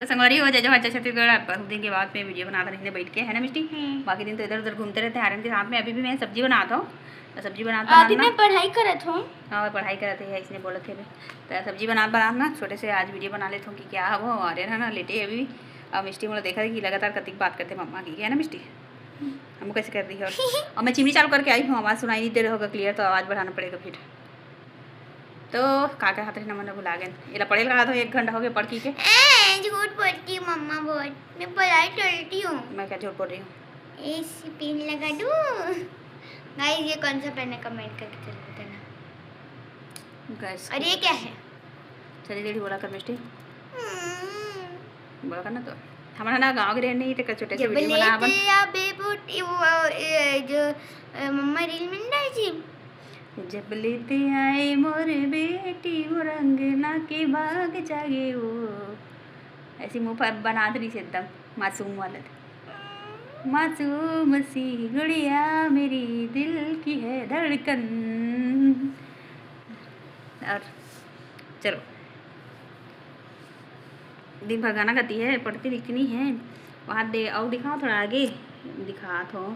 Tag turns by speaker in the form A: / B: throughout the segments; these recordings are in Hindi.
A: तो संगवारी हो जाए जो अच्छा छत्तीसगढ़ बहुत दिन के बाद में वीडियो बनाता रहने बैठ के है ना मिस्टी। बाकी दिन तो इधर उधर घूमते रहते हैं आर्यन के साथ में। अभी भी मैं सब्जी बनाता हूँ तो सब्जी बनाता
B: मैं पढ़ाई करत हूँ।
A: हाँ पढ़ाई करते हैं इसने बोले थे तो सब्जी बनाना छोटे से आज वीडियो बना लेता हूँ कि क्या वो आर्यन है ना लेटे है अभी। अब मिस्टी मुझे देखा कि लगातार कतिक बात करते मम्मा की है ना मिस्टी। हमको कैसे कर दी है और मैं चिमनी चालू करके आई हूँ आवाज़ सुनाई नहीं दे रहा होगा क्लियर तो आवाज़ बढ़ाना पड़ेगा फिर। तो काका हाथ रखना मैंने भुला गए ये पढ़े लगा तो 1 घंटा हो गया पढ़ की के।
B: झूठ बोलती हूँ मम्मा बहुत मैं पढ़ाई करती हूँ।
A: मैं क्या झूठ बोल रही हूँ।
B: ऐसी पेन लगा दूँ गाइस ये कौन सा पेन है कमेंट करके जरूर बताना
A: गैस
B: और ये क्या है।
A: चलिए डेढ़ी बोला कर मिस्टी बोला कर ना तो हमारा ना गाँव के रहने ही थे छोटे से वीडियो बना
B: जो मम्मा रील में डाली थी।
A: जब लेते आए मोर बेटी वो रंगना के भाग जागे वो ऐसी मुँह पर बना दी से एकदम मासूम वाला मासूम सी गुड़िया मेरी दिल की है धड़कन। और चलो दिन भर गाना गाती है पढ़ती लिखती नहीं है। वहाँ दे और दिखाओ थोड़ा आगे दिखा तो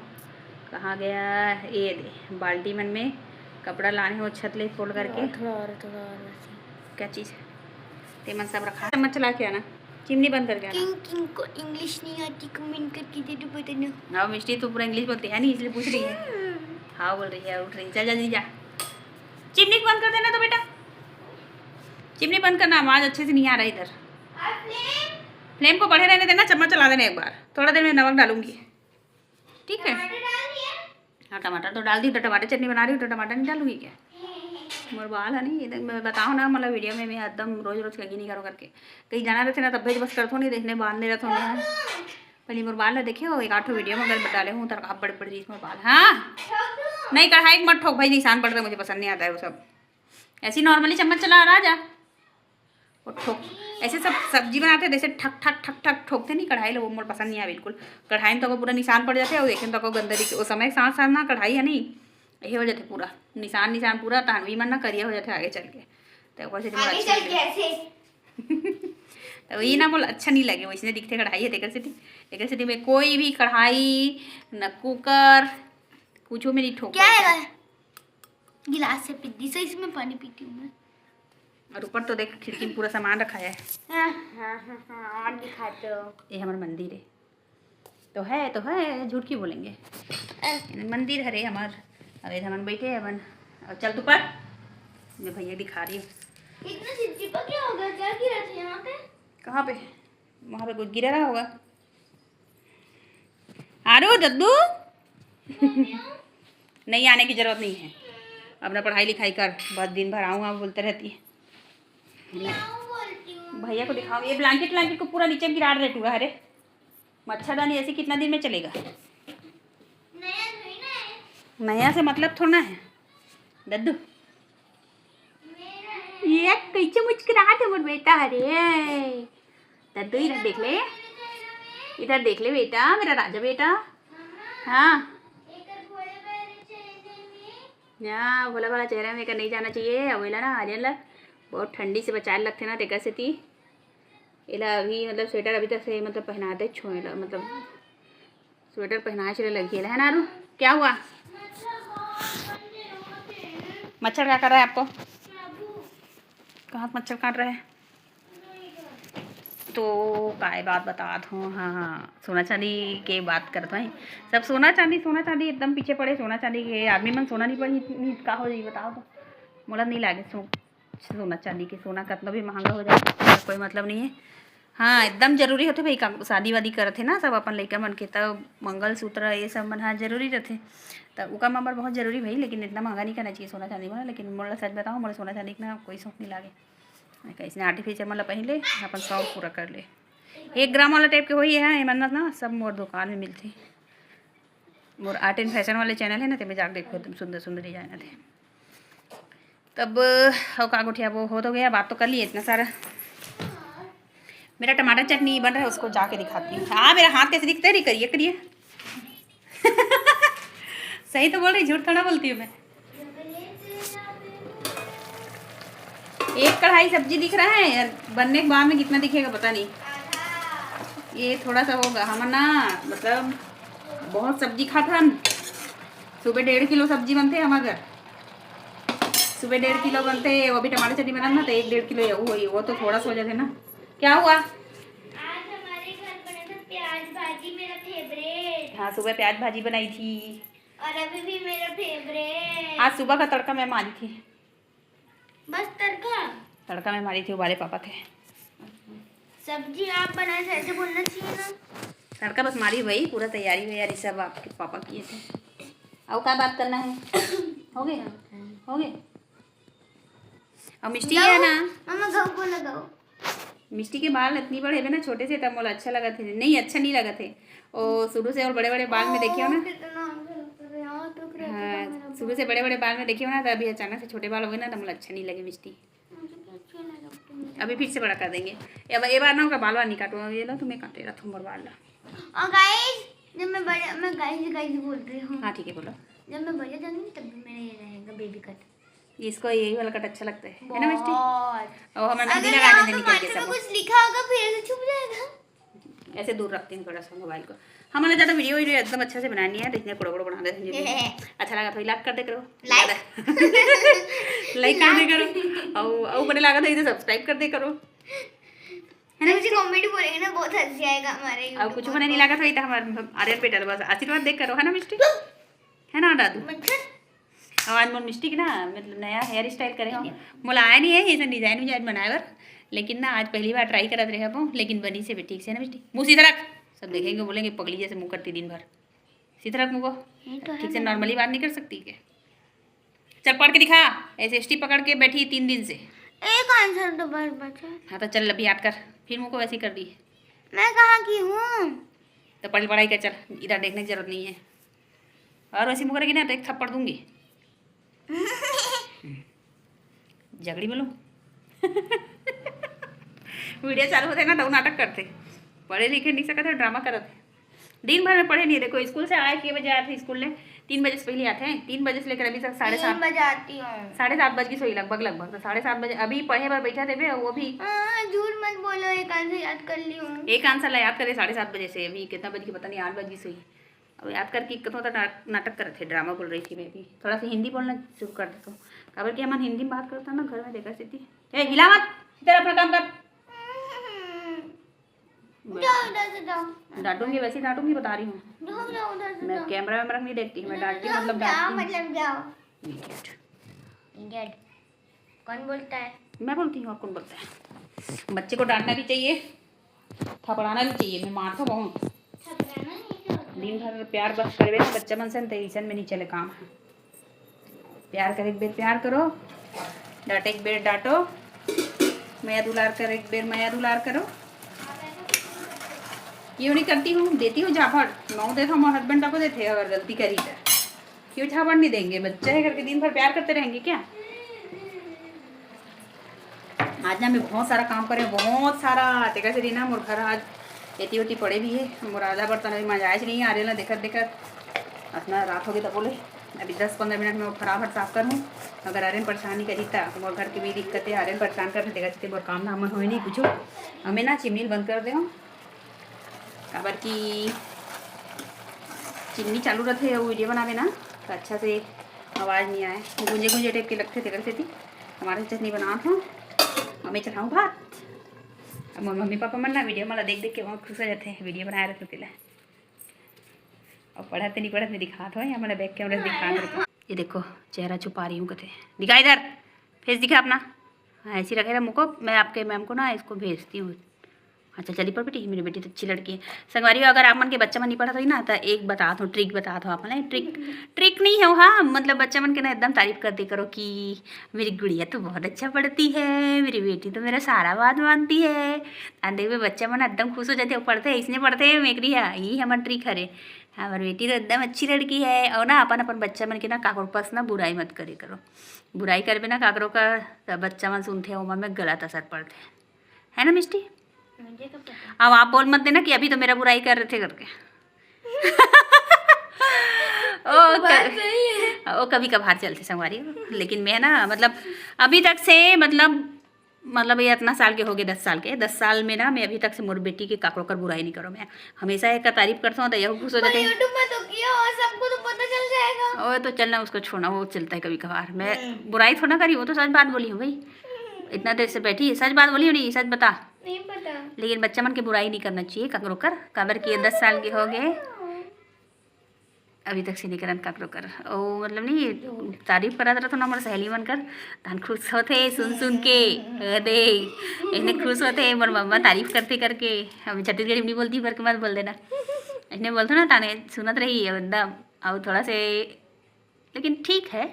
A: कहाँ गया ये दे बाल्टी मन में कपड़ा लाने हो छत ले फोल्ड करके
B: थोड़ा और
A: क्या चीज़ ते मन सब रखा चम्मच चला के आना चिमनी बंद करके आना।
B: किंग को इंग्लिश नहीं आती कमेंट करके दे दो बताना।
A: हाँ मिस्टी तो पूरा इंग्लिश बोलती है नहीं इसलिए पूछ रही है। हाँ बोल रही है उठ रही चल जल्दी जा चिमनी बंद कर देना तो बेटा चिमनी बंद करना आवाज़ अच्छे से नहीं आ रहा इधर। फ्लेम को बढ़े रहने देना चम्मच चला देना एक बार थोड़ा देर में नमक डालूंगी ठीक है। हाँ टमाटर तो डाल दी तो टमाटर चटनी बना रही हूँ तो टमाटर नहीं डालूंगी क्या मोर बाल है नहीं मैं बताओ ना मतलब वीडियो में मैं एकदम रोज रोज कहीं नहीं करो करके कहीं जाना रहते ना तब भी बस करते नहीं देखने बाल नहीं रहते हैं पहले मोर बाल है देखियो 1-8 वीडियो में अगर डाले हूँ तो आप बड़े बड़े मोर बाल। हाँ नहीं कढ़ाई मत ठोक भाई निशान पड़ता मुझे पसंद नहीं आता है वो सब ऐसी नॉर्मली चम्मच चला राजा और ठोक ऐसे सब सब्जी बनाते जैसे ठक ठक ठक ठक ठोकते नहीं कढ़ाई लोग मोर पसंद नहीं है बिल्कुल। कढ़ाई में तो पूरा निशान पड़ जाते हैं और देखें तो गंदगी उस समय साथ साथ ना कढ़ाई है नहीं यही हो जाते पूरा निशान पूरा तानवी मन ना करिया हो जाते आगे चल के तो वही ना बोल अच्छा नहीं लगे वैसे दिखते कढ़ाई है तेकर सिटी में कोई भी कढ़ाई न कुकर कुछ में नहीं ठोक
B: क्या है गिलास से पीती सही इसमें पानी पीती हूँ मैं।
A: और ऊपर तो देख खिड़की में पूरा सामान रखा है।
B: हाँ और दिखाते हो
A: ये हमारा मंदिर है तो है झूठ क्यों बोलेंगे मंदिर है रे हमार अरे हम बैठे हैं अपन और चल तू पर मैं भैया दिखा रही हूँ
B: इतना चिपचिपा क्या होगा क्या गिरा था यहाँ पे
A: कहाँ पे वहाँ पे कुछ गिरा रहा होगा। आरो दद्दू नहीं आने की जरूरत नहीं है अपना पढ़ाई लिखाई कर बस दिन भर आऊँ बोलते रहती है। भैया को दिखाओ ये ब्लैंकेट को पूरा नीचे गिरा रहे टूरा अरे मच्छरदानी ऐसे कितना दिन में चलेगा नया से मतलब थोड़ा है दद्दू ये कैसे मुस्कुराहट है मोर बेटा अरे दद्दू इधर देख ले बेटा मेरा राजा बेटा। हाँ यहाँ भोला भाला चेहरा में नहीं जाना चाहिए अवेला ना आर्यन ला बहुत ठंडी से बचाए लगते ना तेकर से थी इला अभी मतलब स्वेटर अभी तक से मतलब पहनाते छोएला मतलब स्वेटर पहनाए चले लगी है ना आरू क्या हुआ मच्छर क्या कर रहा है आपको कहाँ मच्छर काट रहा है तो काय बात बता दूँ। हाँ सोना चांदी के बात करते हैं सब सोना चांदी एकदम पीछे पड़े सोना चांदी के आदमी मन सोना नहीं पड़ी का हो जाए बताओ तो मोला नहीं लागे सोना चांदी के सोना कितना भी महंगा हो जाए कोई मतलब नहीं है। हाँ एकदम जरूरी होते भाई शादी वादी करते ना सब अपन लड़का मन के तब मंगलसूत्र ये सब मन हाँ जरूरी रहते तब उका नंबर बहुत जरूरी भाई लेकिन इतना महंगा नहीं करना चाहिए सोना चांदी में लेकिन मोला सच बताऊँ मोला सोना चांदी का कोई शौक नहीं लागे कैसे आर्टिफिशियल मतलब पहन ले अपन शौक पूरा कर ले 1 ग्राम वाला टाइप के वही है मन्नत ना सब मोर दुकान में मिलती मोर आर्ट एंड फैशन वाले चैनल है ना तो मैं जाकर देखो एकदम सुंदर सुंदर डिजाइन थे तब और का गुठिया वो हो तो गया बात तो कर लिए इतना सारा मेरा टमाटर चटनी बन रहा है उसको जाके दिखाती हूँ। हाँ मेरा हाथ कैसे दिखता है नहीं करिए सही तो बोल रही झूठ थोड़ा बोलती हूँ मैं। एक कढ़ाई सब्जी दिख रहा है बनने के बाद में कितना दिखेगा पता नहीं। ये थोड़ा सा होगा हम ना, मतलब बहुत सब्जी खाथन। सुबह 1.5 किलो सब्जी बनते हम अगर सुबह 1.5 किलो बनते, वो भी टमाटर चटनी बनाना तो 1-1.5 किलो वो तो थोड़ा सा हो जाते ना। क्या हुआ?
B: आज हमारे घर बना था प्याज भाजी, मेरा फेवरेट।
A: हाँ सुबह प्याज भाजी बनाई थी।
B: और अभी भी मेरा फेवरेट।
A: आज सुबह का तड़का मैं मारी थी।
B: बस
A: तड़का मैं मारी थी, उबाले पापा थे।
B: सब्जी आप बनाए थे, ऐसे बोलना चाहिए ना।
A: तड़का बस मारी, वही पूरा तैयारी वैयारी सब आपके पापा किए थे। अब क्या बात करना है? हो गए हो गए। और मिष्टी है ना,
B: मम्मा गाओ को लगाओ।
A: मिष्टी के बाल इतनी बड़े है ना, छोटे से, तब मोला अच्छा लगा थे। नहीं अच्छा नहीं लगा थे और शुरू से, और बड़े बड़े बाल में देखियो ना। हाँ शुरू से बड़े बड़े बाल में देखियो ना, तो अभी अचानक से छोटे बाल हो गए ना, तो मुझे अच्छा नहीं लगे मिष्टी। अभी फिर से बड़ा कर देंगे। अब ये बार ना उनका बाल नहीं काटूंगा, ये लो तुम्हें काटे रहा तुम बाल ला।
B: और गाइस जब मैं बड़े, मैं गाइस बोल रही हूँ।
A: हाँ ठीक है बोलो।
B: जब मैं बड़े जाऊंगी तब भी मेरा ये रहेगा बेबी कट।
A: इसको यही वाला कट अच्छा लगता है ना मिष्टी?
B: बहुत।
A: और हमें मेहंदी
B: अगर
A: लगाने
B: यहाँ
A: देनी
B: पे
A: करके
B: माथे में
A: सब
B: कुछ लिखा होगा फिर से छुप जाएगा।
A: ऐसे दूर रखती हूँ थोड़ा सा मोबाइल को। हमारा ज़्यादा वीडियो एकदम अच्छा से बनानी है, तो इतने कोड़ा कोड़ा बना देते हैं। अच्छा लगा तो लाइक कर दे करो, लाइक कर दे करो, और बड़े लगा तो इसे सब्सक्राइब कर दे करो, है ना?
B: मुझे कॉमेडी बोलेंगे ना, बहुत हंसी आएगा हमारे।
A: अब कुछ बने नहीं लगा तो इतना हमारे आर्यन पेटर बस आशीर्वाद देख करो, है ना मिष्टी? है ना दादू? और आज मोर मिष्टी की ना मतलब नया हेयर स्टाइल करे हो, मोला आया नहीं है ये डिजाइन विजाइन बनाए बर, लेकिन ना आज पहली बार ट्राई करत रहे हो, लेकिन बनी से भी ठीक से, है ना मिष्टी? मुँह सीधा रख, सब देखेंगे बोलेंगे पगली जैसे मुँह करती दिन भर। सीधा रख मुँह को, ठीक से नॉर्मली बात नहीं कर सकती क्या? चल पढ़ के दिखा, ऐसे स्टिप पकड़ के बैठी 3 दिन से।
B: एक आंसर तो बस बचा।
A: हाँ तो चल अभी याद कर, फिर मुँह को वैसे ही कर दी।
B: मैं कहाँ की हूँ?
A: तो पढ़ पढ़ाई कर, चल इधर देखने की जरूरत नहीं है। और वैसे मुँह करेगी ना तो एक थप्पड़ दूंगी। झगड़ी बोलो। वीडियो चालू होते ना तो नाटक करते, पढ़े लिखे नहीं सकते, ड्रामा करते। दिन भर में पढ़े नहीं, देखो स्कूल से आए, 6 बजे आए थे स्कूल में, 3 बजे से पहले आते हैं, 3 बजे से लेकर अभी तक 7:30
B: बजे आती हूँ।
A: 7:30 बज की सोई लगभग तो 7:30 बजे अभी पढ़े पर बैठा थे वो भी।
B: झूठ मत बोलो, एक आंसर याद कर ली हूँ।
A: एक आंसर ला याद करे 7:30 बजे से, अभी कितना बज की पता नहीं, 8 बज की सोई। अब याद करके कतो तो नाटक कर रहे थे, ड्रामा बोल रही थी मैं भी। थोड़ा सा हिंदी बोलना शुरू कर देता हूँ, खबर कि हम हिंदी में बात करता ना घर में, देखा स्थिति। ए हिला मत, तेरा अपना काम कर। डांटूंगी, वैसे डांटूंगी, बता रही हूँ मैं। कैमरा वैमरा नहीं देखती मैं, डांटती मतलब डांटती।
B: इडियट कौन बोलता है?
A: मैं बोलती हूँ, और कौन बोलता है? बच्चे को डांटना भी चाहिए, थपड़ाना भी चाहिए। मैं मारता बहुत, दिन भर प्यार बस करे ना बच्चा मन से, टेंशन में नहीं चले काम है। प्यार कर एक बेर प्यार करो, डांट एक बेर डांटो, माया दुलार कर एक बेर माया दुलार करो। क्यों नहीं करती हूँ, देती हूँ झापड़। नौ देखो हमारे हस्बैंड को देते अगर गलती करी तो, क्यों झापड़ नहीं देंगे? बच्चा है करके दिन भर प्यार करते रहेंगे क्या? आज ना मैं बहुत सारा काम करे, बहुत सारा टेका से ना मोर घर आज एती ओती पड़े भी है। मोर आधा बर्तन अभी मजाज नहीं आ रहा ना, देखत देखत अपना रात हो गई तो बोले अभी 10-15 मिनट में वो फटाफट साफ कर लूँ। अगर आर्यन परेशान नहीं करी था, मोर घर की भी दिक्कत है, आर्यन परेशान कर देखते मोर काम धाम हो नहीं कुछ। हमें ना चिमनी बंद कर दे, काबर की चिमनी चालू रहते वो वीडियो बनावे ना तो अच्छा से आवाज़ नहीं आए, गुंजे गुंजे टाइप के लगते थे करते थी। हमारे चटनी बना था, हमें चढ़ाऊँ भात। अब मम्मी पापा मन ना वीडियो मला देख देख के बहुत खुश हो जाते हैं, वीडियो बनाए रहते थे। और पढ़ाते नहीं पढ़ाते दिखा दो, या मैंने बैक कैमरे से दिखा दो। ये देखो चेहरा छुपा रही हूँ, कहते दिखा इधर, फेस दिखा अपना। हाँ ऐसे रखेगा मुँह को। मैं आपके मैम को ना इसको भेजती हूँ। अच्छा चली पर बेटी, मेरी बेटी तो अच्छी लड़की है। संगवारी अगर आप मन के बच्चा मन नहीं पढ़ा तो ना, तो एक बता दो ट्रिक, बता दो आप मन। ट्रिक नहीं है हाँ, मतलब बच्चा मन के ना एकदम तारीफ करते करो कि मेरी गुड़िया तो बहुत अच्छा पढ़ती है, मेरी बेटी तो मेरा सारा बात मानती है। अंधे हुए बच्चा मन एकदम खुश हो जाते, पढ़ते हैं इसने पढ़ते हैं मेरी, यही हमारा ट्रिक है। हमारी बेटी तो एकदम अच्छी लड़की है। और ना अपन अपन बच्चा मन के ना काकरो पास ना बुराई मत करे करो। बुराई करबे ना काकरो का बच्चा मन सुनते हैं, वो में गलत असर पड़ते है ना मिष्टी?
B: मुझे तो पता।
A: अब आप बोल मत देना कि अभी तो मेरा बुराई कर रहे थे करके। ओ कभी कभार चलते संगवारी, लेकिन मैं ना मतलब अभी तक से मतलब मतलब ये इतना साल के हो गए, 10 साल के, 10 साल में ना मैं अभी तक से मोर बेटी की काकरो कर बुराई नहीं करो। मैं हमेशा एक का तारीफ करता हूँ तो यह खुश हो जाते हैं।
B: यूट्यूब में तो किया और सबको तो पता चल जाएगा।
A: और तो चलना उसको छोड़ना, वो चलता है कभी कभार। मैं बुराई थोड़ा करी, वो तो सच बात बोली हूँ भाई। इतना देर से बैठी है, सच बात बोली हो नहीं, सच बता।
B: नहीं पता।
A: लेकिन बच्चा मन की बुराई नहीं करना चाहिए काकरो कर। काबर की 10 साल के हो गए अभी तक से नहीं करन काकरो कर। ओ मतलब नहीं तारीफ करा रहा तो ना हमारे सहेली बनकर तहन खुश होते सुन के। दे इन्हें खुश होते मोर मम्मा तारीफ करते करके। अभी छत्तीसगढ़ी में नहीं बोलती पर के मत बोल देना, इन्हें बोलते ना ताने सुनत रही एकदम। अब थोड़ा से लेकिन ठीक है,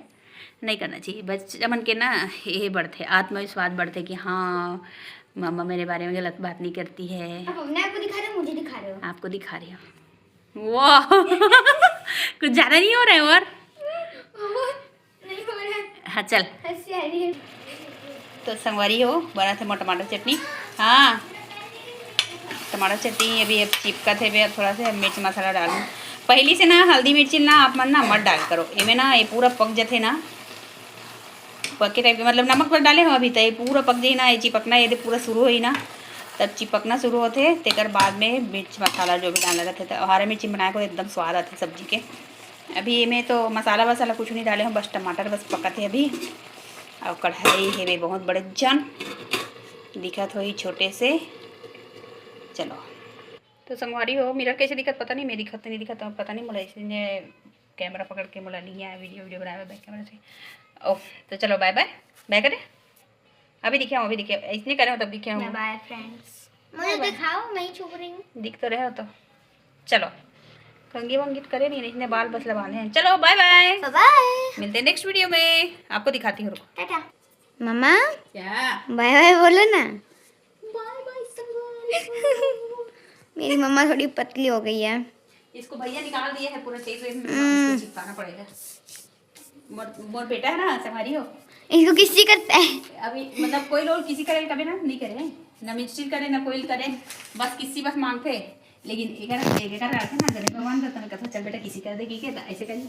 A: नहीं करना चाहिए। बच्चा मन के ना ये बढ़ते, आत्मविश्वास बढ़ते कि हाँ मम्मा मेरे बारे में गलत बात नहीं करती है।
B: अब अपने आपको दिखा रहे हो, मुझे दिखा रहे हो?
A: आपको दिखा रही हूँ। वाह कुछ ज़्यादा नहीं हो रहा है और
B: नहीं हो रहा है।
A: हाँ चल।
B: हंसी आ रही है।
A: तो संगवारी हो बना थे टमाटर चटनी। हाँ टमाटर चटनी अभी अब चिपका थे अब थोड़ा सा मिर्च मसाला डालूँ। पहली से ना हल्दी मिर्ची ना आप मन ना मत डाल करो, इमें ना ये पूरा पक जाते ना पके टाइप के, मतलब नमक पर डाले हो अभी तो ये पूरा पक जाए ना, ये चिपकना यदि पूरा शुरू हो ना तब चिपकना शुरू होते तेकर बाद में मिर्च मसाला जो भी डालना रहते तो हरे मिर्ची बनाए को एकदम स्वाद आते सब्जी के। अभी में तो मसाला वसाला कुछ नहीं डाले हो, बस टमाटर बस पकाते अभी। और कढ़ाई है वे बहुत बड़े जन दिखत हो ही छोटे से। चलो तो संगवारी हो मेरा कैसे दिखत पता नहीं, मेरी दिखत नहीं दिखत पता नहीं, मुझे इसने कैमरा पकड़ के मुझे लिया है वीडियो बनाया बैक कैमरा से। ओह तो चलो बाय बाय बाय करें। अभी दिखे अभी दिखे इसने करे हो तब दिखे हूँ।
B: बाय फ्रेंड्स, मुझे दिखाओ मैं ही छुप रही हूँ।
A: दिख तो रहे हो तो चलो कंगी वंगी करे नहीं, इसने बाल बस बांधे हैं। चलो बाय बाय
B: बाय,
A: मिलते हैं नेक्स्ट वीडियो में, आपको दिखाती हूँ।
B: टाटा। मम्मा
A: क्या
B: बाय बाय बोलो ना। Bye bye. मेरी मम्मा थोड़ी पतली हो गई है।
A: इसको भैया निकाल दिया है पूरा तेज में, इसको चिपकाना पड़ेगा। मोर बेटा है ना संगवारी हो,
B: इसको किसी करता है
A: अभी मतलब कोई लोग किसी करे कभी ना नहीं करे ना मिस्त्री करे ना कोई करे, बस किसी बस मांगते। लेकिन एक रखे ना गणेश भगवान का कथा चल बेटा किसी कर देगी क्या ऐसे करिए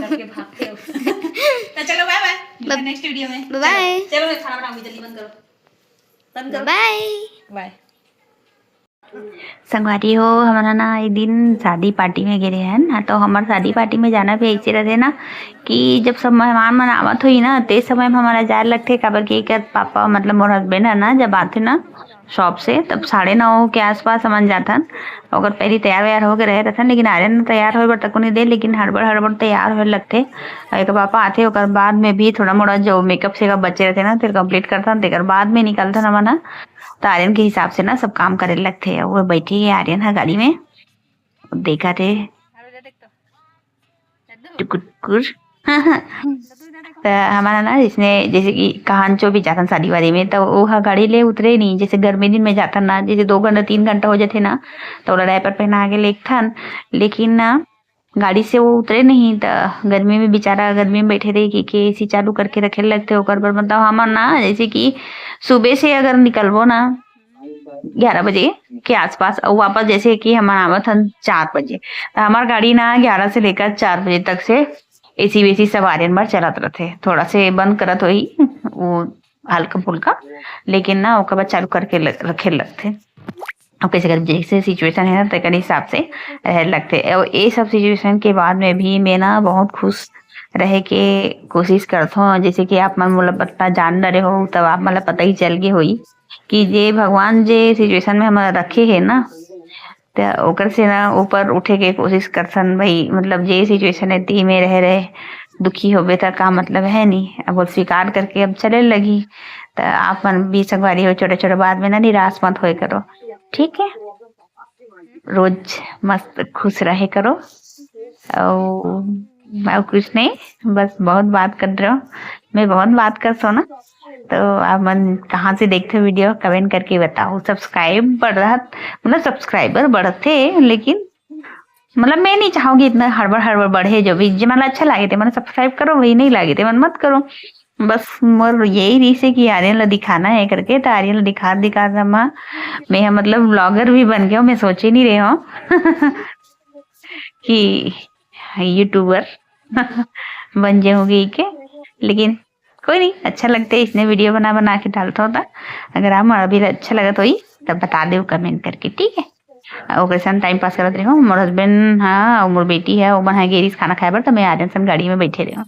A: करके भागते हो। तो चलो बाय बाय नेक्स्ट वीडियो में
B: बाय।
A: चलो मैं खाना बनाऊंगी जल्दी बंद करो
B: बाय
A: बाय। संगवारी हो हमारा ना एक दिन शादी पार्टी में गए हैं ना, तो हमारे शादी पार्टी में जाना भी ऐसे रहते ना कि जब सब मेहमान मन आवत हुई ना ते समय में हमारा जाए लगते काबर के पापा मतलब मोर हस्बैंड है ना जब आते ना शॉप से तब 9:30 के आसपास हमन जाथन। अगर पहले तैयार व्यार होकर रहे रहथन, लेकिन आर्यन तैयार होए बर तक नहीं दे, लेकिन हड़बड़ तैयार होए लगते। एक पापा आते ओकर बाद में भी थोड़ा मोड़ा जो मेकअप से बचे रहते ना तेल कंप्लीट करथन, तेकर बाद में निकलथन हमन। तो आर्यन के हिसाब से ना सब काम करे लगते। वो बैठी है आर्यन है गाड़ी में, देखा थे तो हमारा ना इसने जैसे कि कहानचो भी जाता शादी वादी में तो वो गाड़ी ले उतरे नहीं, जैसे गर्मी दिन में जाता ना जैसे 2 घंटा 3 घंटा हो जाते ना तो डायपर पहना के लेखन, लेकिन ना गाड़ी से वो उतरे नहीं। तो गर्मी में बेचारा गर्मी में बैठे रहे कि एसी चालू करके रखे लगते ओकर पर। मतलब हमार ना जैसे कि सुबह से अगर निकलबो ना 11 बजे के आसपास और वापस जैसे कि हमारा आवत हन 4 बजे, तो हमार गाड़ी ना 11 से लेकर 4 बजे तक से एसी वेसी सब आर्यन बार चलत रहते। थोड़ा से बंद करत हो वो हल्का फुल्का, लेकिन ना ओकर बाद चालू करके रखे लगते। और कैसे कर जैसे सिचुएशन है ना तो हिसाब से रह लगते। और ये सब सिचुएशन के बाद में भी मैं ना बहुत खुश रहे के कोशिश करता हूँ। जैसे कि आप मन मोला पता जान रहे हो तब आप मतलब पता ही चल गए होई कि जे भगवान जे सिचुएशन में हमारा रखे है ना तो ओकर से ना ऊपर उठे के कोशिश करसन भाई। मतलब जे सिचुएशन है ती में रहे दुखी होबे तो का मतलब है नहीं, अब स्वीकार करके अब चले लगी। तो आप मन भी संगवारी हो छोटे छोटे बात में ना निराश मत होए करो, ठीक है। रोज मस्त खुश रहे करो। और मैं कुछ नहीं बस बहुत बात कर रहे हो, मैं बहुत बात कर सो ना। तो आप मन कहाँ से देखते हो वीडियो कमेंट करके बताओ। सब्सक्राइब बढ़ रहा मतलब सब्सक्राइबर बढ़ते, लेकिन मतलब मैं नहीं चाहूंगी इतना हड़बड़ बढ़े। जो भी जो मतलब अच्छा लगे थे मैंने सब्सक्राइब करो, वही नहीं लगे थे मन मत करो। बस मोर यही रीस है कि आर्यन ला दिखाना है करके, तो आर्यन ला दिखा मैं मतलब ब्लॉगर भी बन गया हूँ। मैं सोच ही नहीं रही हूँ कि यूट्यूबर बन जाऊंगी के, लेकिन कोई नहीं, अच्छा लगता है इसने वीडियो बना बना के डालता होता। अगर आप अभी अच्छा लगा तो ही तब बता दे कमेंट करके, ठीक है। ओके सन टाइम पास करत रहो। मोर हस्बैंड हाँ और मोर बेटी है वो बना गेरिस खाना खाए बर तो मैं आ जान सन गाड़ी में बैठे रहो।